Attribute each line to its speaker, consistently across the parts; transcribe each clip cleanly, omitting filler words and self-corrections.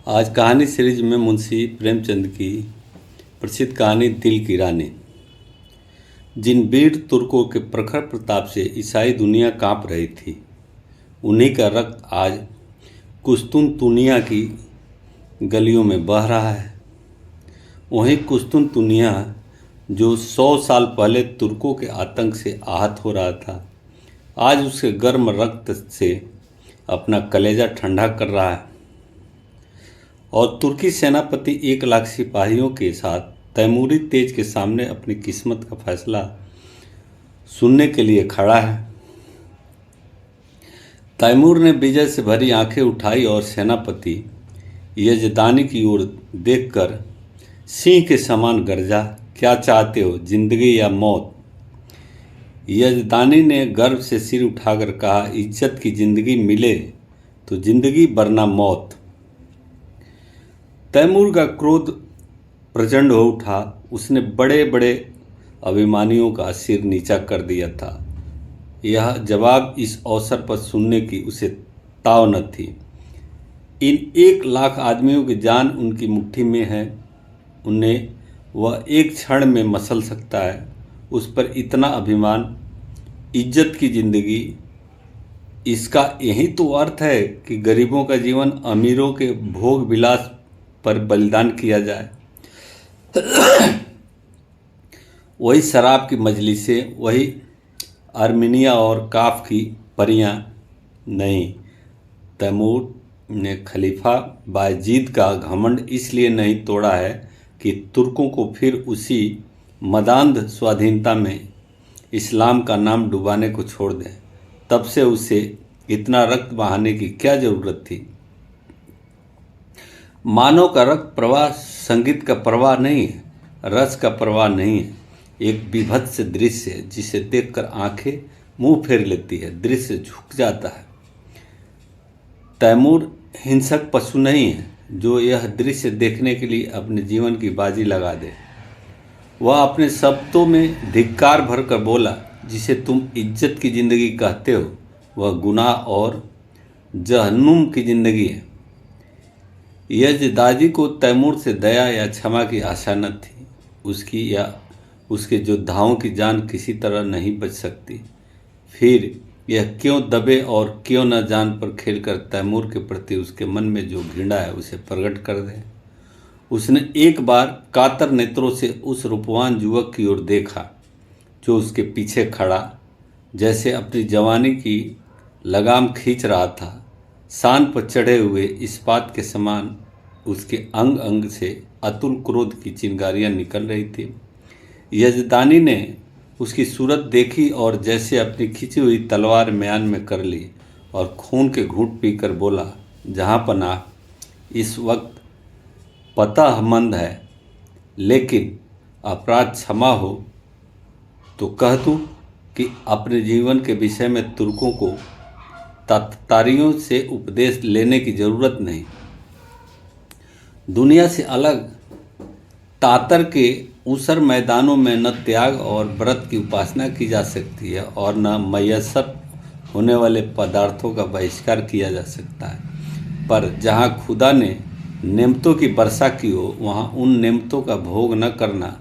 Speaker 1: आज कहानी सीरीज में मुंशी प्रेमचंद की प्रसिद्ध कहानी दिल की रानी। जिन वीर तुर्कों के प्रखर प्रताप से ईसाई दुनिया कांप रही थी, उन्हीं का रक्त आज कुस्तुनतुनिया की गलियों में बह रहा है। वहीं कुस्तुनतुनिया जो 100 साल पहले तुर्कों के आतंक से आहत हो रहा था, आज उसके गर्म रक्त से अपना कलेजा ठंडा कर रहा है। और तुर्की सेनापति 1 लाख सिपाहियों के साथ तैमूरी तेज के सामने अपनी किस्मत का फैसला सुनने के लिए खड़ा है। तैमूर ने विजय से भरी आंखें उठाई और सेनापति यजदानी की ओर देखकर सिंह के समान गरजा, क्या चाहते हो, जिंदगी या मौत? यजदानी ने गर्व से सिर उठाकर कहा, इज्जत की जिंदगी मिले तो जिंदगी, वरना मौत। तैमूर का क्रोध प्रचंड हो उठा। उसने बड़े बड़े अभिमानियों का सिर नीचा कर दिया था। यह जवाब इस अवसर पर सुनने की उसे ताव न थी। इन 1 लाख आदमियों की जान उनकी मुट्ठी में है। उन्हें वह एक क्षण में मसल सकता है। उस पर इतना अभिमान, इज्जत की जिंदगी, इसका यही तो अर्थ है कि गरीबों का जीवन अमीरों के भोग विलास पर बलिदान किया जाए। वही शराब की मजलिसें, वही आर्मीनिया और काफ की परियां नहीं। तैमूर ने खलीफा बायजीद का घमंड इसलिए नहीं तोड़ा है कि तुर्कों को फिर उसी मदान्ध स्वाधीनता में इस्लाम का नाम डुबाने को छोड़ दें। तब से उसे इतना रक्त बहाने की क्या जरूरत थी? मानव का रक्त प्रवाह संगीत का प्रवाह नहीं है, रस का प्रवाह नहीं है। एक विभत्स दृश्य है जिसे देखकर आंखें मुंह फेर लेती है, दृश्य झुक जाता है। तैमूर हिंसक पशु नहीं है जो यह दृश्य देखने के लिए अपने जीवन की बाजी लगा दे। वह अपने शब्दों में धिक्कार भर कर बोला, जिसे तुम इज्जत की जिंदगी कहते हो, वह गुनाह और जहन्नुम की जिंदगी है। यजदादी को तैमूर से दया या क्षमा की आशा न थी। उसकी या उसके योद्धाओं की जान किसी तरह नहीं बच सकती। फिर यह क्यों दबे और क्यों न जान पर खेलकर तैमूर के प्रति उसके मन में जो घृणा है उसे प्रकट कर दे। उसने एक बार कातर नेत्रों से उस रूपवान युवक की ओर देखा जो उसके पीछे खड़ा, जैसे अपनी जवानी की लगाम खींच रहा था। शान पर चढ़े हुए इस्पात के समान उसके अंग अंग से अतुल क्रोध की चिंगारियां निकल रही थी। यजदानी ने उसकी सूरत देखी और जैसे अपनी खिंची हुई तलवार म्यान में कर ली और खून के घूंट पीकर बोला, जहाँ पनाह, इस वक्त पतहमंद है, लेकिन अपराध क्षमा हो तो कह दूं कि अपने जीवन के विषय में तुर्कों को तातारियों से उपदेश लेने की जरूरत नहीं। दुनिया से अलग तातर के ऊसर मैदानों में न त्याग और व्रत की उपासना की जा सकती है और न मयस्सर होने वाले पदार्थों का बहिष्कार किया जा सकता है। पर जहाँ खुदा ने नेमतों की वर्षा की हो, वहाँ उन नेमतों का भोग न करना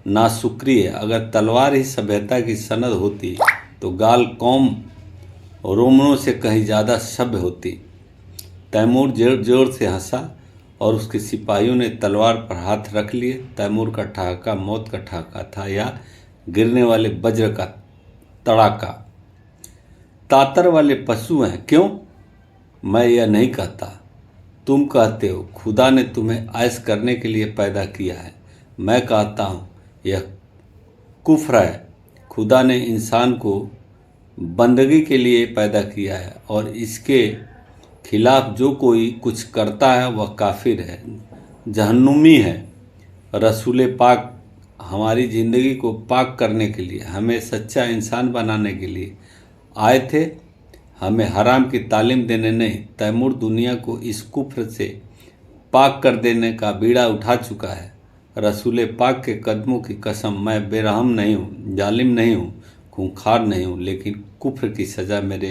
Speaker 1: नाशुक्री है। अगर तलवार ही सभ्यता की सनद होती तो गाल कौम रोमनों से कहीं ज़्यादा सभ्य होती। तैमूर जोर जोर से हंसा और उसके सिपाहियों ने तलवार पर हाथ रख लिए। तैमूर का ठहाका मौत का ठहाका था या गिरने वाले वज्र का तड़ाका। तातर वाले पशु हैं क्यों? मैं यह नहीं कहता, तुम कहते हो। खुदा ने तुम्हें ऐश करने के लिए पैदा किया है। मैं कहता हूँ यह कुफ्र है। खुदा ने इंसान को बंदगी के लिए पैदा किया है और इसके खिलाफ जो कोई कुछ करता है वह काफिर है, जहन्नुमी है। रसूल पाक हमारी ज़िंदगी को पाक करने के लिए, हमें सच्चा इंसान बनाने के लिए आए थे, हमें हराम की तालीम देने नहीं। तैमूर दुनिया को इस कुफ्र से पाक कर देने का बीड़ा उठा चुका है। रसूल पाक के कदमों की कसम, मैं बेरहम नहीं हूँ, जालिम नहीं हूँ, खूंखार नहीं हूँ, लेकिन कुफ्र की सज़ा मेरे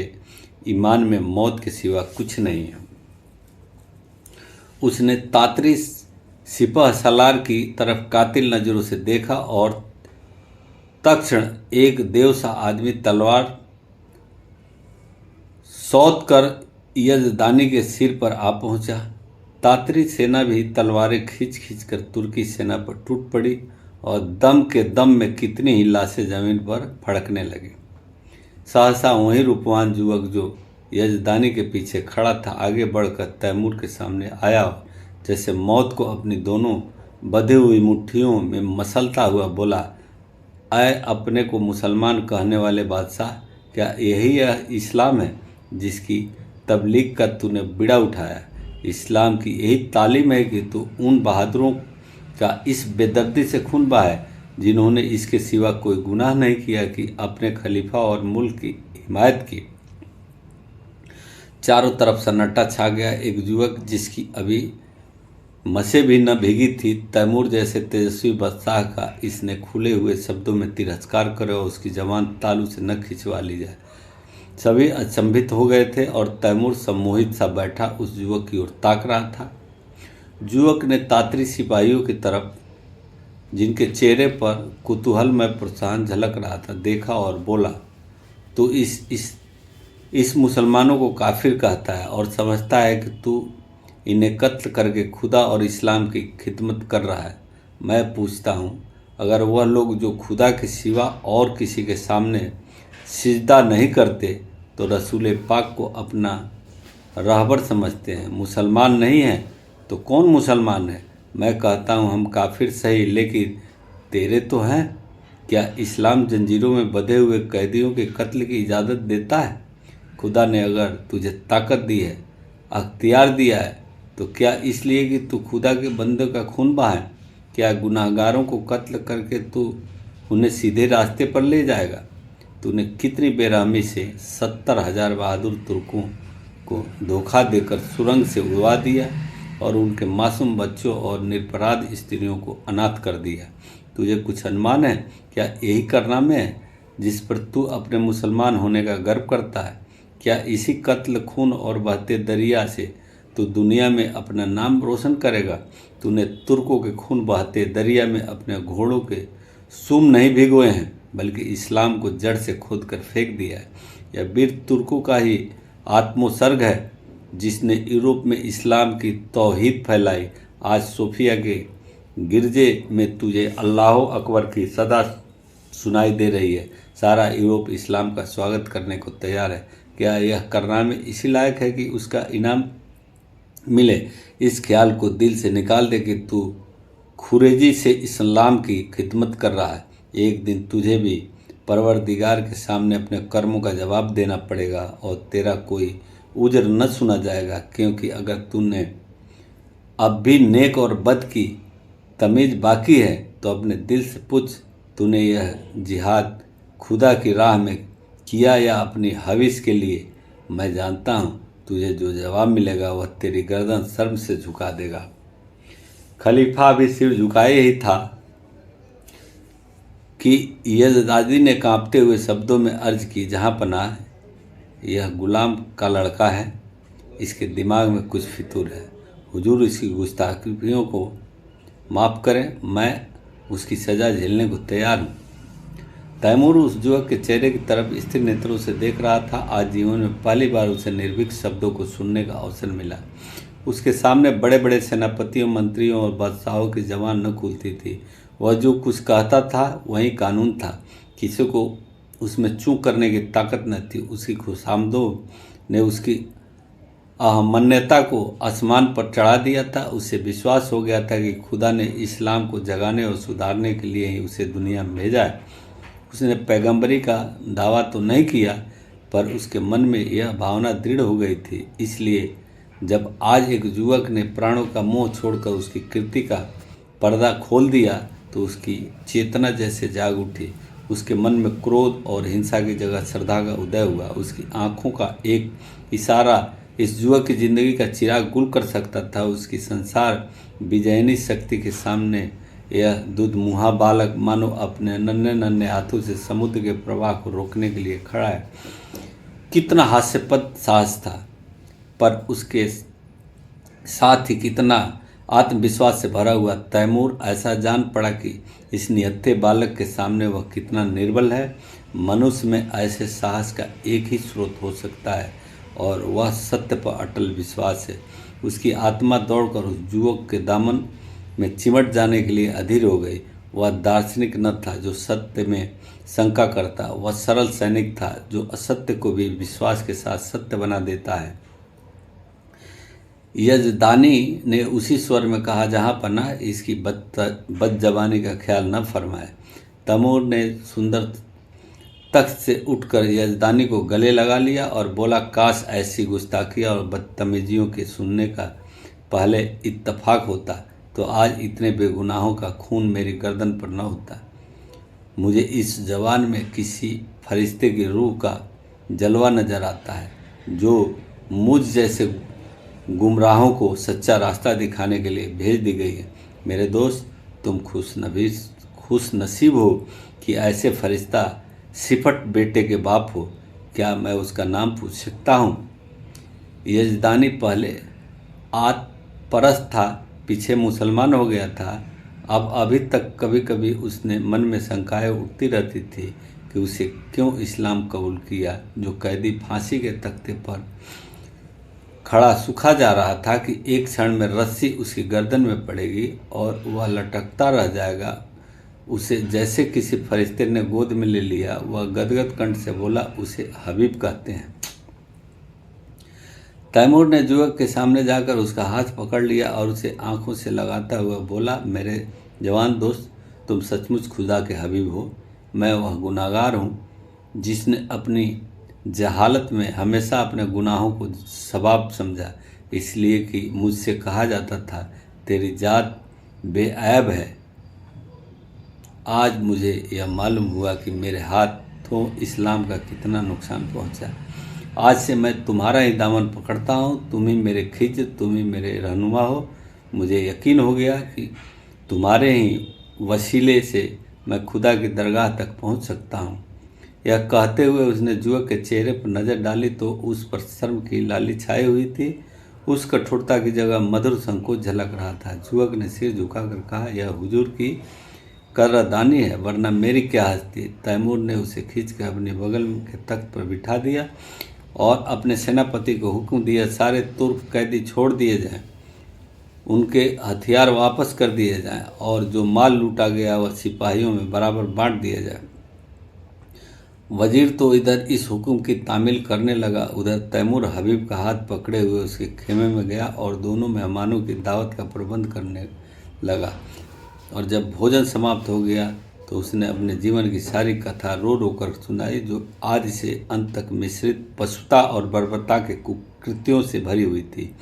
Speaker 1: ईमान में मौत के सिवा कुछ नहीं है। उसने तातरी सिपह सलार की तरफ कातिल नजरों से देखा और तत्क्षण एक देव सा आदमी तलवार सौंध कर यजदानी के सिर पर आ पहुंचा। तातरी सेना भी तलवारें खींच खींच कर तुर्की सेना पर टूट पड़ी और दम के दम में कितनी ही लाशें जमीन पर फड़कने लगी। सहसा वही रूपवान युवक जो यजदानी के पीछे खड़ा था आगे बढ़कर तैमूर के सामने आया, जैसे मौत को अपनी दोनों बंधी हुई मुट्ठियों में मसलता हुआ बोला, आए अपने को मुसलमान कहने वाले बादशाह, क्या यही यह इस्लाम है जिसकी तबलीग का तूने बीड़ा उठाया? इस्लाम की यही तालीम है कि तू उन बहादुरों का इस बेदर्दी से खून बहाए जिन्होंने इसके सिवा कोई गुनाह नहीं किया कि अपने खलीफा और मुल्क की हिमायत की। चारों तरफ सन्नाटा छा गया। एक युवक जिसकी अभी मसे भी न भीगी थी, तैमूर जैसे तेजस्वी बादशाह का इसने खुले हुए शब्दों में तिरस्कार करे और उसकी जबान तालू से न खिंचवा ली जाए। सभी अचंभित हो गए थे और तैमूर सम्मोहित सा बैठा उस युवक की ओर ताक रहा था। युवक ने तातरी सिपाहियों की तरफ, जिनके चेहरे पर कुतूहल में प्रोत्साहन झलक रहा था, देखा और बोला, तू इस मुसलमानों को काफिर कहता है और समझता है कि तू इन्हें कत्ल करके खुदा और इस्लाम की खिदमत कर रहा है। मैं पूछता हूँ, अगर वह लोग जो खुदा के सिवा और किसी के सामने सिजदा नहीं करते तो रसूल पाक को अपना रहबर समझते हैं, मुसलमान नहीं हैं, तो कौन मुसलमान है? मैं कहता हूँ हम काफिर सही, लेकिन तेरे तो हैं। क्या इस्लाम जंजीरों में बंधे हुए कैदियों के कत्ल की इजाज़त देता है? खुदा ने अगर तुझे ताकत दी है, अख्तियार दिया है, तो क्या इसलिए कि तू खुदा के बंदे का खून बहाए? क्या गुनाहगारों को कत्ल करके तू उन्हें सीधे रास्ते पर ले जाएगा? तूने कितनी बेरहमी से 70,000 बहादुर तुर्कों को धोखा देकर सुरंग से उड़वा दिया और उनके मासूम बच्चों और निरपराध स्त्रियों को अनाथ कर दिया। तुझे कुछ अनुमान है? क्या यही कारनामे है जिस पर तू अपने मुसलमान होने का गर्व करता है? क्या इसी कत्ल, खून और बहते दरिया से तू दुनिया में अपना नाम रोशन करेगा? तूने तुर्कों के खून बहते दरिया में अपने घोड़ों के सुम नहीं भिगोए हैं, बल्कि इस्लाम को जड़ से खोद कर फेंक दिया है। यह वीर तुर्कों का ही आत्मोत्सर्ग है जिसने यूरोप में इस्लाम की तौहीद फैलाई। आज सोफिया के गिरजे में तुझे अल्लाह अकबर की सदा सुनाई दे रही है। सारा यूरोप इस्लाम का स्वागत करने को तैयार है। क्या यह कारनामे इसी लायक है कि उसका इनाम मिले? इस ख्याल को दिल से निकाल दे कि तू खुरेजी से इस्लाम की खिदमत कर रहा है। एक दिन तुझे भी परवरदिगार के सामने अपने कर्मों का जवाब देना पड़ेगा और तेरा कोई उज्र न सुना जाएगा, क्योंकि अगर तूने अब भी नेक और बद की तमीज़ बाकी है तो अपने दिल से पूछ, तूने यह जिहाद खुदा की राह में किया या अपनी हविस के लिए? मैं जानता हूँ तुझे जो जवाब मिलेगा वह तेरी गर्दन शर्म से झुका देगा। खलीफा भी सिर झुकाए ही था कि यजदादी ने कांपते हुए शब्दों में अर्ज की, जहाँ पनाह, यह गुलाम का लड़का है, इसके दिमाग में कुछ फितूर है। हुजूर इसकी गुस्ताखियों को माफ़ करें, मैं उसकी सज़ा झेलने को तैयार हूँ। तैमूर उस युवक के चेहरे की तरफ स्थिर नेत्रों से देख रहा था। आज जीवन में पहली बार उसे निर्भीक शब्दों को सुनने का अवसर मिला। उसके सामने बड़े बड़े सेनापतियों, मंत्रियों और बादशाहों की जबान न खुलती थी। वह जो कुछ कहता था वही कानून था। किसी को उसमें चूक करने की ताकत न थी। उसकी खुशामदों ने उसकी अहमन्यता को आसमान पर चढ़ा दिया था। उसे विश्वास हो गया था कि खुदा ने इस्लाम को जगाने और सुधारने के लिए ही उसे दुनिया में भेजा है। उसने पैगंबरी का दावा तो नहीं किया, पर उसके मन में यह भावना दृढ़ हो गई थी। इसलिए जब आज एक युवक ने प्राणों का मोह छोड़कर उसकी कीर्ति का पर्दा खोल दिया तो उसकी चेतना जैसे जाग उठी। उसके मन में क्रोध और हिंसा की जगह श्रद्धा का उदय हुआ। उसकी आंखों का एक इशारा इस युवक की जिंदगी का चिराग गुल कर सकता था। उसकी संसार विजयनी शक्ति के सामने यह दुधमुहा बालक मानो अपने नन्हे नन्हे हाथों से समुद्र के प्रवाह को रोकने के लिए खड़ा है। कितना हास्यपद साहस था, पर उसके साथ ही कितना आत्मविश्वास से भरा हुआ। तैमूर ऐसा जान पड़ा कि इस निहत्थे बालक के सामने वह कितना निर्बल है। मनुष्य में ऐसे साहस का एक ही स्रोत हो सकता है और वह सत्य पर अटल विश्वास है। उसकी आत्मा दौड़कर उस युवक के दामन में चिमट जाने के लिए अधीर हो गई। वह दार्शनिक न था जो सत्य में शंका करता, वह सरल सैनिक था जो असत्य को भी विश्वास के साथ सत्य बना देता है। यजदानी ने उसी स्वर में कहा, जहाँ पनाह इसकी बदजबानी का ख्याल न फरमाए। तैमूर ने सुंदर तख्त से उठकर यजदानी को गले लगा लिया और बोला, काश ऐसी गुस्ताखी और बदतमीजियों के सुनने का पहले इत्तफाक होता तो आज इतने बेगुनाहों का खून मेरी गर्दन पर न होता। मुझे इस जवान में किसी फरिश्ते की रूह का जलवा नजर आता है जो मुझ जैसे गुमराहों को सच्चा रास्ता दिखाने के लिए भेज दी गई है। मेरे दोस्त, तुम खुश नसीब हो कि ऐसे फरिश्ता सिफट बेटे के बाप हो। क्या मैं उसका नाम पूछ सकता हूँ? यजदानी पहले आतपरस्त था, पीछे मुसलमान हो गया था। अब अभी तक कभी कभी उसने मन में शंकाएं उठती रहती थी कि उसे क्यों इस्लाम कबूल किया। जो कैदी फांसी के तख्ते पर खड़ा सूखा जा रहा था कि एक क्षण में रस्सी उसकी गर्दन में पड़ेगी और वह लटकता रह जाएगा, उसे जैसे किसी फरिश्ते ने गोद में ले लिया। वह गदगद कंठ से बोला, उसे हबीब कहते हैं। तैमूर ने युवक के सामने जाकर उसका हाथ पकड़ लिया और उसे आंखों से लगाता हुआ बोला, मेरे जवान दोस्त, तुम सचमुच खुदा के हबीब हो। मैं वह गुनाहगार हूँ जिसने अपनी जहालत में हमेशा अपने गुनाहों को सवाब समझा, इसलिए कि मुझसे कहा जाता था तेरी जात बेऐब है। आज मुझे यह मालूम हुआ कि मेरे हाथों इस्लाम का कितना नुकसान पहुंचा। आज से मैं तुम्हारा ही दामन पकड़ता हूँ, तुम ही मेरे खिज, तुम ही मेरे रहनुमा हो। मुझे यकीन हो गया कि तुम्हारे ही वसीले से मैं खुदा की दरगाह तक पहुँच सकता हूँ। यह कहते हुए उसने युवक के चेहरे पर नज़र डाली तो उस पर शर्म की लाली छाई हुई थी। उस कठोरता की जगह मधुर संकोच झलक रहा था। युवक ने सिर झुकाकर कहा, यह हुजूर की कदरदानी है, वरना मेरी क्या हस्ती। तैमूर ने उसे खींचकर अपने बगल के तख्त पर बिठा दिया और अपने सेनापति को हुक्म दिया, सारे तुर्क कैदी छोड़ दिए जाएं, उनके हथियार वापस कर दिए जाएं और जो माल लूटा गया वह सिपाहियों में बराबर बांट दिया जाए। वजीर तो इधर इस हुक्म की तामील करने लगा, उधर तैमूर हबीब का हाथ पकड़े हुए उसके खेमे में गया और दोनों मेहमानों की दावत का प्रबंध करने लगा। और जब भोजन समाप्त हो गया तो उसने अपने जीवन की सारी कथा रो रो कर सुनाई, जो आदि से अंत तक मिश्रित पशुता और बर्बरता के कुकृत्यों से भरी हुई थी।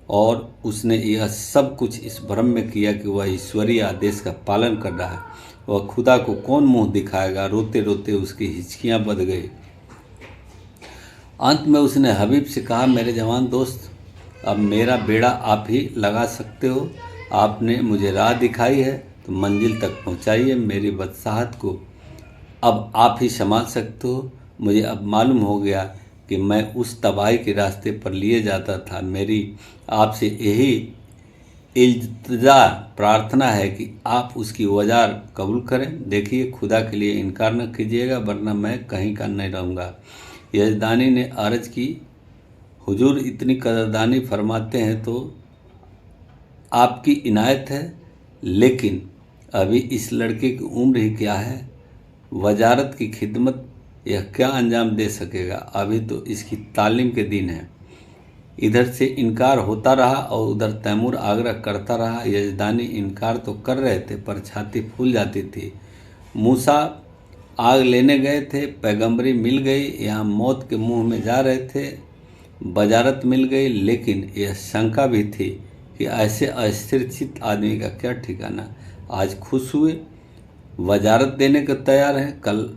Speaker 1: और उसने यह सब कुछ इस भ्रम में किया कि वह ईश्वरीय आदेश का पालन कर रहा है। वह खुदा को कौन मुंह दिखाएगा। रोते रोते उसकी हिचकियां बंध गई। अंत में उसने हबीब से कहा, मेरे जवान दोस्त, अब मेरा बेड़ा आप ही लगा सकते हो। आपने मुझे राह दिखाई है तो मंजिल तक पहुंचाइए। मेरी बदसाहत को अब आप ही संभाल सकते हो। मुझे अब मालूम हो गया कि मैं उस तबाही के रास्ते पर लिए जाता था। मेरी आपसे यही इल्तिजा प्रार्थना है कि आप उसकी वजार कबूल करें। देखिए, खुदा के लिए इनकार न कीजिएगा, वरना मैं कहीं का नहीं रहूँगा। यजदानी ने अर्ज की, हुजूर इतनी कदरदानी फरमाते हैं तो आपकी इनायत है, लेकिन अभी इस लड़के की उम्र ही क्या है। वजारत की खिदमत यह क्या अंजाम दे सकेगा। अभी तो इसकी तालीम के दिन है। इधर से इनकार होता रहा और उधर तैमूर आग्रह करता रहा। यजदानी इनकार तो कर रहे थे पर छाती फूल जाती थी। मूसा आग लेने गए थे, पैगंबरी मिल गई, यहाँ मौत के मुंह में जा रहे थे, वजारत मिल गई, लेकिन यह शंका भी थी कि ऐसे अस्थिर चित्त आदमी का क्या ठिकाना। आज खुश हुए, वजारत देने को तैयार हैं, कल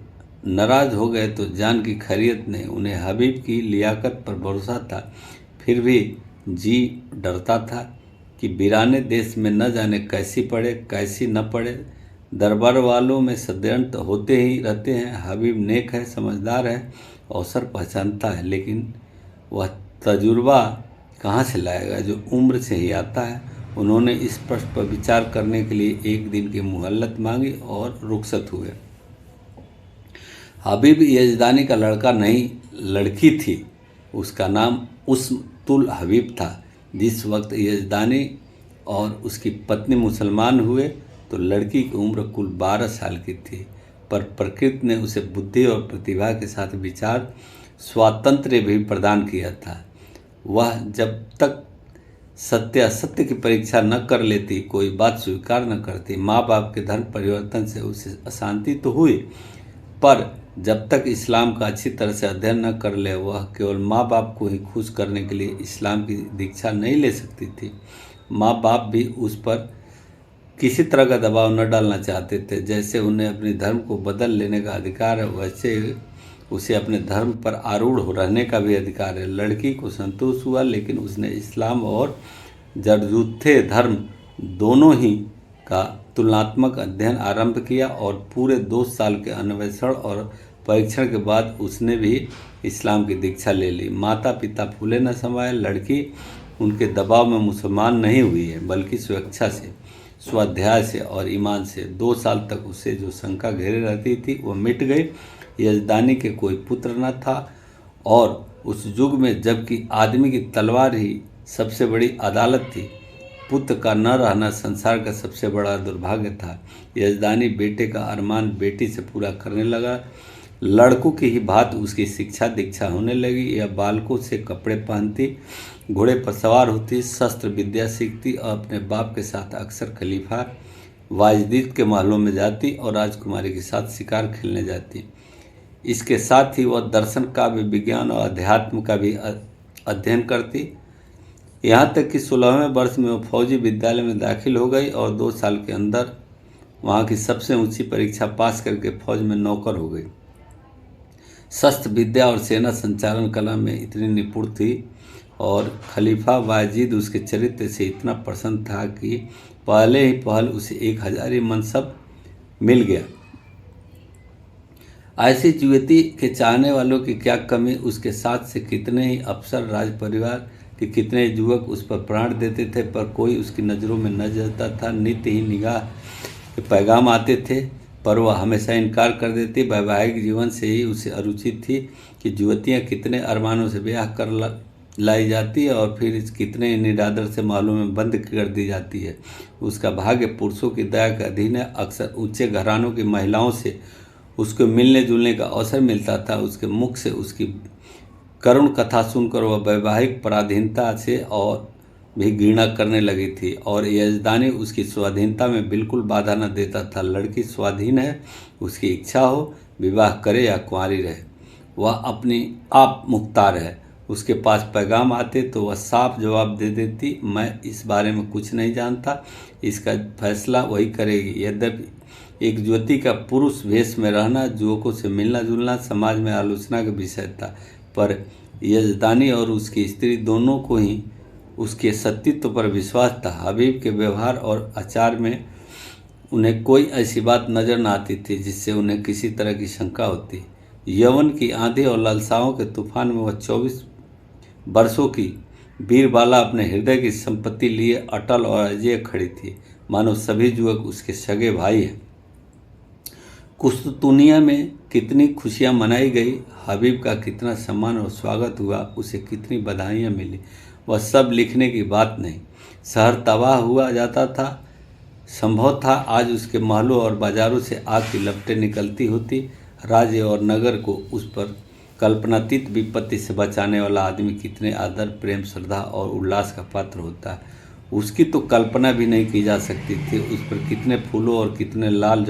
Speaker 1: नाराज हो गए तो जान की खैरियत नहीं। उन्हें हबीब की लियाकत पर भरोसा था, फिर भी जी डरता था कि वीराने देश में न जाने कैसी पड़े कैसी न पड़े। दरबार वालों में षड्यंत्र होते ही रहते हैं। हबीब नेक है, समझदार है, अवसर पहचानता है, लेकिन वह तजुर्बा कहाँ से लाएगा जो उम्र से ही आता है। उन्होंने इस प्रश्न पर विचार करने के लिए एक दिन की मोहलत मांगी और रुखसत हुए। हबीब यजदानी का लड़का नहीं, लड़की थी। उसका नाम उसतुल हबीब था। जिस वक्त यजदानी और उसकी पत्नी मुसलमान हुए तो लड़की की उम्र कुल 12 साल की थी, पर प्रकृति ने उसे बुद्धि और प्रतिभा के साथ विचार स्वातंत्र्य भी प्रदान किया था। वह जब तक सत्य असत्य की परीक्षा न कर लेती, कोई बात स्वीकार न करती। माँ बाप के धर्म परिवर्तन से उसे अशांति तो हुई, पर जब तक इस्लाम का अच्छी तरह से अध्ययन न कर ले, वह केवल माँ बाप को ही खुश करने के लिए इस्लाम की दीक्षा नहीं ले सकती थी। माँ बाप भी उस पर किसी तरह का दबाव न डालना चाहते थे। जैसे उन्हें अपने धर्म को बदल लेने का अधिकार है, वैसे उसे अपने धर्म पर आरूढ़ हो रहने का भी अधिकार है। लड़की को संतोष हुआ, लेकिन उसने इस्लाम और जरजुत्थे धर्म दोनों ही का तुलनात्मक अध्ययन आरंभ किया और पूरे 2 साल के अन्वेषण और परीक्षण के बाद उसने भी इस्लाम की दीक्षा ले ली। माता पिता फूले न समाये। लड़की उनके दबाव में मुसलमान नहीं हुई है, बल्कि स्वेच्छा से, स्वाध्याय से और ईमान से। 2 साल तक उसे जो शंका घेरे रहती थी वह मिट गई। यजदानी के कोई पुत्र न था, और उस युग में जबकि आदमी की तलवार ही सबसे बड़ी अदालत थी, पुत्र का न रहना संसार का सबसे बड़ा दुर्भाग्य था। यजदानी बेटे का अरमान बेटी से पूरा करने लगा। लड़कों की ही बात उसकी शिक्षा दीक्षा होने लगी। यह बालकों से कपड़े पहनती, घोड़े पर सवार होती, शस्त्र विद्या सीखती और अपने बाप के साथ अक्सर खलीफा वाजदीद के महलों में जाती और राजकुमारी के साथ शिकार खेलने जाती। इसके साथ ही वह दर्शन, काव्य, विज्ञान और अध्यात्म का भी अध्ययन करती। यहाँ तक कि 16वें वर्ष में वह फौजी विद्यालय में दाखिल हो गई और 2 साल के अंदर वहाँ की सबसे ऊंची परीक्षा पास करके फौज में नौकर हो गई। शस्त्र विद्या और सेना संचालन कला में इतनी निपुण थी और खलीफा वाजिद उसके चरित्र से इतना प्रसन्न था कि पहले ही पहल उसे 1000 मनसब मिल गया। ऐसी युवती के चाहने वालों की क्या कमी। उसके साथ से कितने ही अफसर, राज परिवार के कितने युवक उस पर प्राण देते थे, पर कोई उसकी नज़रों में न जलता था। नित्य ही निगाह के पैगाम आते थे, पर वह हमेशा इनकार कर देती। वैवाहिक जीवन से ही उसे अरुचि थी कि युवतियाँ कितने अरमानों से ब्याह कर लाई जाती है और फिर कितने निरादर से महलों में बंद कर दी जाती है। उसका भाग्य पुरुषों की दया के अधीन है। अक्सर ऊंचे घरानों की महिलाओं से उसको मिलने जुलने का अवसर मिलता था। उसके मुख से उसकी करुण कथा सुनकर वह वैवाहिक पराधीनता से और भी घृणा करने लगी थी, और यजदानी उसकी स्वाधीनता में बिल्कुल बाधा न देता था। लड़की स्वाधीन है, उसकी इच्छा हो विवाह करे या कुंवारी रहे, वह अपनी आप मुख्तार है। उसके पास पैगाम आते तो वह साफ जवाब दे देती, मैं इस बारे में कुछ नहीं जानता, इसका फैसला वही करेगी। यद्यपि एक युवती का पुरुष वेश में रहना, युवकों से मिलना जुलना समाज में आलोचना का विषय था, पर यजदानी और उसकी स्त्री दोनों को ही उसके सतीत्व पर विश्वास था। हबीब के व्यवहार और आचार में उन्हें कोई ऐसी बात नजर न आती थी जिससे उन्हें किसी तरह की शंका होती। यौवन की आंधी और लालसाओं के तूफान में वह 24 वर्षों की वीरबाला अपने हृदय की संपत्ति लिए अटल और अजेय खड़ी थी, मानो सभी युवक उसके सगे भाई हैं। कुस्तुनिया में कितनी खुशियां मनाई गई, हबीब का कितना सम्मान और स्वागत हुआ, उसे कितनी बधाइयां मिली, वह सब लिखने की बात नहीं। शहर तबाह हुआ जाता था। संभव था आज उसके महलों और बाजारों से आग की लपटें निकलती होती। राज्य और नगर को उस पर कल्पनातीत विपत्ति से बचाने वाला आदमी कितने आदर, प्रेम, श्रद्धा और उल्लास का पात्र होता है, उसकी तो कल्पना भी नहीं की जा सकती थी। उस पर कितने फूलों और कितने लाल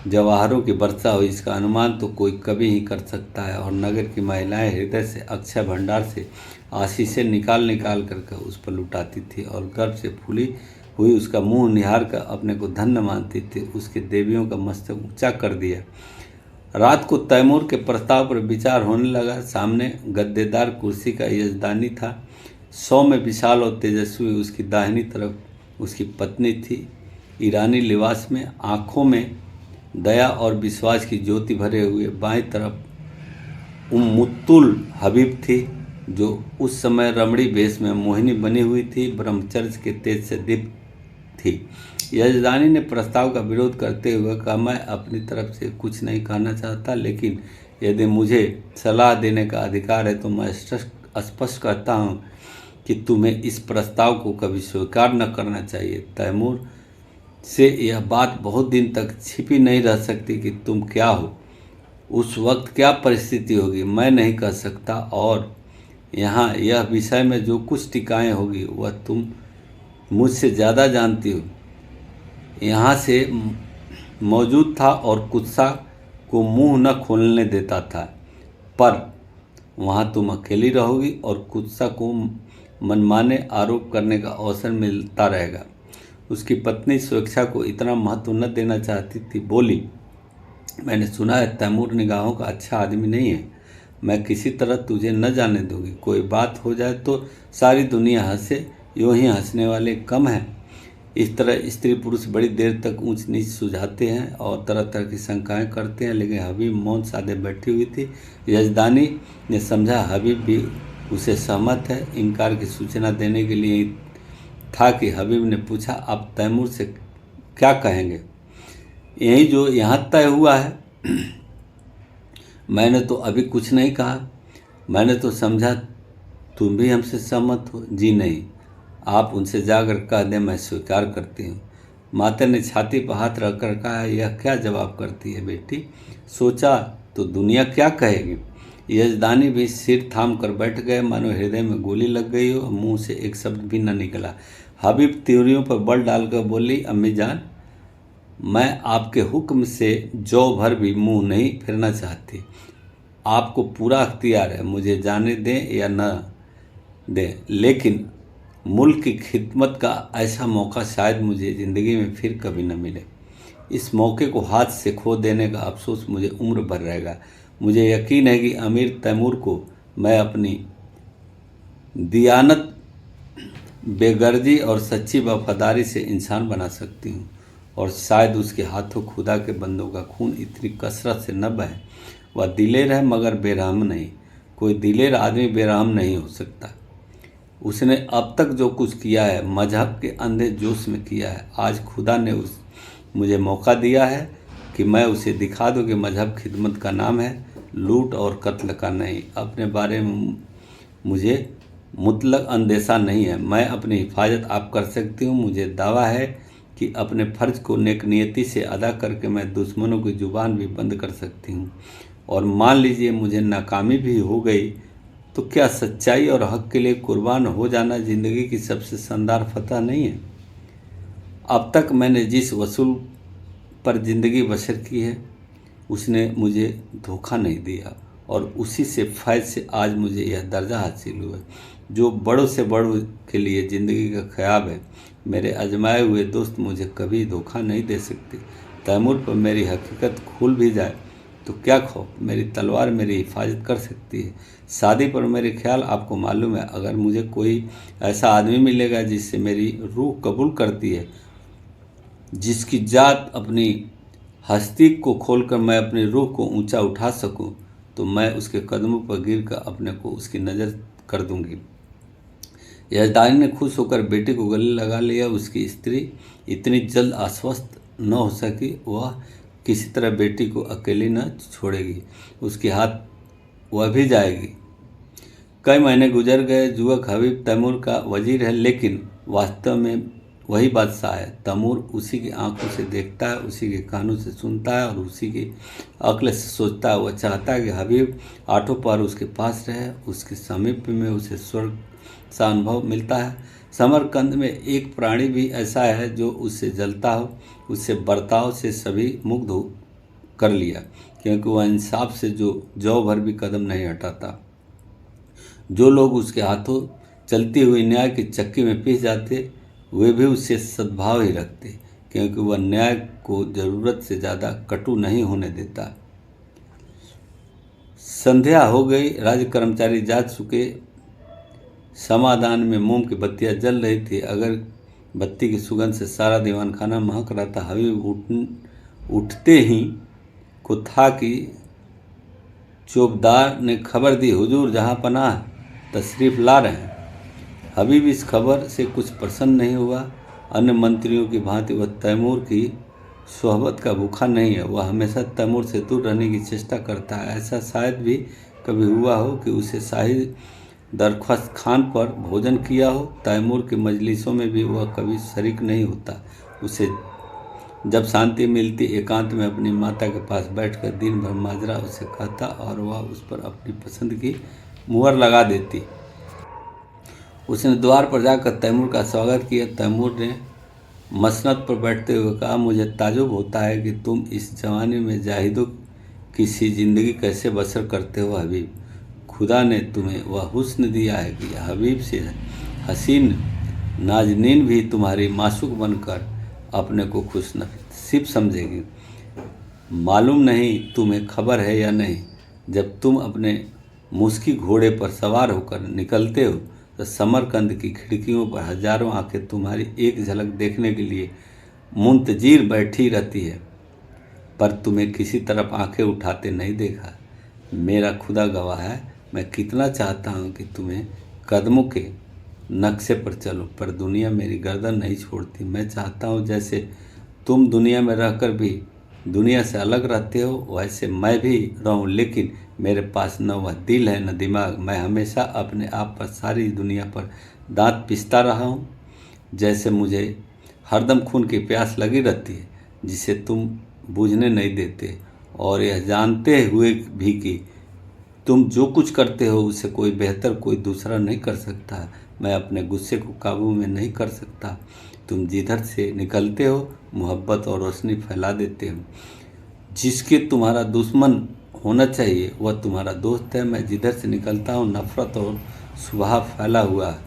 Speaker 1: जवाहरों की वर्षा हुई, इसका अनुमान तो कोई कभी ही कर सकता है। और नगर की महिलाएं हृदय से, अक्षय भंडार से आशीषें निकाल निकाल कर उस पर लुटाती थी और गर्व से फूली हुई उसका मुंह निहार कर अपने को धन्य मानती थी। उसके देवियों का मस्तक ऊंचा कर दिया। रात को तैमूर के प्रस्ताव पर विचार होने लगा। सामने गद्देदार कुर्सी का यजदानी था। 100 में विशाल और तेजस्वी उसकी दाहिनी तरफ उसकी पत्नी थी, ईरानी लिबास में, आँखों में दया और विश्वास की ज्योति भरे हुए। बाईं तरफ उम्मुत्तुल हबीब थी, जो उस समय रमणी वेश में मोहिनी बनी हुई थी, ब्रह्मचर्य के तेज से दीप्त थी। यजदानी ने प्रस्ताव का विरोध करते हुए कहा, मैं अपनी तरफ से कुछ नहीं कहना चाहता, लेकिन यदि मुझे सलाह देने का अधिकार है तो मैं स्पष्ट कहता हूँ कि तुम्हें इस प्रस्ताव को कभी स्वीकार न करना चाहिए। तैमूर से यह बात बहुत दिन तक छिपी नहीं रह सकती कि तुम क्या हो, उस वक्त क्या परिस्थिति होगी, मैं नहीं कह सकता। और यहाँ यह विषय में जो कुछ टीकाएँ होगी वह तुम मुझसे ज़्यादा जानती हो। यहाँ से मौजूद था और कुत्सा को मुंह न खोलने देता था, पर वहाँ तुम अकेली रहोगी और कुत्सा को मनमाने आरोप करने का अवसर मिलता रहेगा। उसकी पत्नी स्वेच्छा को इतना महत्व न देना चाहती थी, बोली, मैंने सुना है तैमूर निगाहों का अच्छा आदमी नहीं है, मैं किसी तरह तुझे न जाने दूंगी। कोई बात हो जाए तो सारी दुनिया हंसे, यूँ ही हंसने वाले कम हैं। इस तरह स्त्री पुरुष बड़ी देर तक ऊंच नीच सुझाते हैं और तरह तरह की शंकाएं करते हैं, लेकिन हबीब मौन साधे बैठी हुई थी। यजदानी ने समझा हबीब भी उसे सहमत है। इनकार की सूचना देने के लिए था कि हबीब ने पूछा, आप तैमूर से क्या कहेंगे? यही जो यहाँ तय हुआ है। मैंने तो अभी कुछ नहीं कहा, मैंने तो समझा तुम भी हमसे सहमत हो। जी नहीं, आप उनसे जाकर कह दें मैं स्वीकार करती हूँ। माता ने छाती पर हाथ रखकर कहा, यह क्या जवाब करती है बेटी, सोचा तो दुनिया क्या कहेगी। यजदानी भी सिर थाम कर बैठ गए, मानो हृदय में गोली लग गई हो। मुंह से एक शब्द भी न निकला। हबीब त्योरियों पर बल डालकर बोली, अम्मी जान, मैं आपके हुक्म से जौ भर भी मुंह नहीं फेरना चाहती। आपको पूरा अख्तियार है, मुझे जाने दें या न दें, लेकिन मुल्क की खिदमत का ऐसा मौका शायद मुझे ज़िंदगी में फिर कभी न मिले। इस मौके को हाथ से खो देने का अफसोस मुझे उम्र भर रहेगा। मुझे यकीन है कि अमीर तैमूर को मैं अपनी दियानत, बेगर्जी और सच्ची वफादारी से इंसान बना सकती हूँ, और शायद उसके हाथों खुदा के बंदों का खून इतनी कसरत से न बहे। वह दिलेर है मगर बेरहम नहीं। कोई दिलेर आदमी बेरहम नहीं हो सकता। उसने अब तक जो कुछ किया है मजहब के अंधे जोश में किया है। आज खुदा ने मुझे मौका दिया है कि मैं उसे दिखा दूं कि मजहब खिदमत का नाम है, लूट और कत्ल का नहीं। अपने बारे में मुझे मुतलक अंदेशा नहीं है। मैं अपनी हिफाजत आप कर सकती हूँ। मुझे दावा है कि अपने फ़र्ज को नेकनियती से अदा करके मैं दुश्मनों की ज़ुबान भी बंद कर सकती हूँ। और मान लीजिए मुझे नाकामी भी हो गई तो क्या सच्चाई और हक के लिए कुर्बान हो जाना ज़िंदगी की सबसे शानदार फतह नहीं है? अब तक मैंने जिस वसूल पर ज़िंदगी बसर की है उसने मुझे धोखा नहीं दिया, और उसी से फैज़ से आज मुझे यह दर्जा हासिल हुआ जो बड़ों से बड़ों के लिए ज़िंदगी का ख्याब है। मेरे आजमाए हुए दोस्त मुझे कभी धोखा नहीं दे सकते। तैमूर पर मेरी हकीकत खुल भी जाए तो क्या खौफ, मेरी तलवार मेरी हिफाजत कर सकती है। शादी पर मेरे ख्याल आपको मालूम है, अगर मुझे कोई ऐसा आदमी मिलेगा जिससे मेरी रूह कबूल करती है, जिसकी जात अपनी हस्ती को खोलकर मैं अपनी रूह को ऊंचा उठा सकूं, तो मैं उसके कदमों पर गिरकर अपने को उसकी नज़र कर दूंगी। यजदानी ने खुश होकर बेटी को गले लगा लिया। उसकी स्त्री इतनी जल्द आश्वस्त न हो सकी। वह किसी तरह बेटी को अकेली न छोड़ेगी, उसके हाथ वह भी जाएगी। कई महीने गुजर गए। युवक हबीब तैमूर का वजीर है, लेकिन वास्तव में वही बादशाह है। तैमूर उसी की आंखों से देखता है, उसी के कानों से सुनता है और उसी की अक्ल से सोचता है। वह चाहता है कि हबीब आठों पहर उसके पास रहे, उसके समीप में उसे स्वर्ग सा अनुभव मिलता है। समरकंद में एक प्राणी भी ऐसा है जो उससे जलता हो। उससे बर्ताव से सभी मुग्ध कर लिया, क्योंकि वह इंसाफ से जौ भर भी कदम नहीं हटाता। जो लोग उसके हाथों चलती हुई न्याय की चक्की में पिस जाते वे भी उससे सद्भाव ही रखते, क्योंकि वह न्याय को जरूरत से ज़्यादा कटु नहीं होने देता। संध्या हो गई। राज्य कर्मचारी जा चुके। समाधान में मोम की बत्तियां जल रही थी। अगर बत्ती की सुगंध से सारा दीवान खाना महक रहा था। हबीब उठते ही को था कि चौबदार ने खबर दी, हुजूर जहाँ पनाह तशरीफ़ ला रहे हैं। हबीब इस खबर से कुछ प्रसन्न नहीं हुआ। अन्य मंत्रियों की भांति वह तैमूर की सोहबत का भूखा नहीं है। वह हमेशा तैमूर से दूर रहने की चेष्टा करता है। ऐसा शायद भी कभी हुआ हो कि उसे शाही दरख्वास्त खान पर भोजन किया हो। तैमूर की मजलिसों में भी वह कभी शरीक नहीं होता। उसे जब शांति मिलती, एकांत में अपनी माता के पास बैठकर दिन भर माजरा उसे कहता और वह उस पर अपनी पसंद की मुहर लगा देती। उसने द्वार पर जाकर तैमूर का स्वागत किया। तैमूर ने मसनद पर बैठते हुए कहा, मुझे ताजुब होता है कि तुम इस जवानी में जाहिदों की सी जिंदगी कैसे बसर करते हो हबीब। खुदा ने तुम्हें वह हुस्न दिया है कि हबीब से हसीन नाजनीन भी तुम्हारी मासूक बनकर अपने को खुश नसीब समझेगी। मालूम नहीं तुम्हें खबर है या नहीं, जब तुम अपने मुस्की घोड़े पर सवार होकर निकलते हो तो समरकंद की खिड़कियों पर हजारों आंखें तुम्हारी एक झलक देखने के लिए मुंतजिर बैठी रहती है, पर तुम्हें किसी तरफ आंखें उठाते नहीं देखा। मेरा खुदा गवाह है, मैं कितना चाहता हूँ कि तुम्हें कदमों के नक्शे पर चलो, पर दुनिया मेरी गर्दन नहीं छोड़ती। मैं चाहता हूँ जैसे तुम दुनिया में रहकर भी दुनिया से अलग रहते हो, वैसे मैं भी रहूं, लेकिन मेरे पास न वह दिल है न दिमाग। मैं हमेशा अपने आप पर सारी दुनिया पर दांत पिसता रहा हूँ, जैसे मुझे हरदम खून की प्यास लगी रहती है जिसे तुम बुझने नहीं देते, और यह जानते हुए भी कि तुम जो कुछ करते हो उसे कोई बेहतर कोई दूसरा नहीं कर सकता। मैं अपने गुस्से को काबू में नहीं कर सकता। तुम जिधर से निकलते हो मोहब्बत और रोशनी फैला देते हो। जिसके तुम्हारा दुश्मन होना चाहिए वह तुम्हारा दोस्त है। मैं जिधर से निकलता हूँ नफरत और सुबह फैला हुआ है।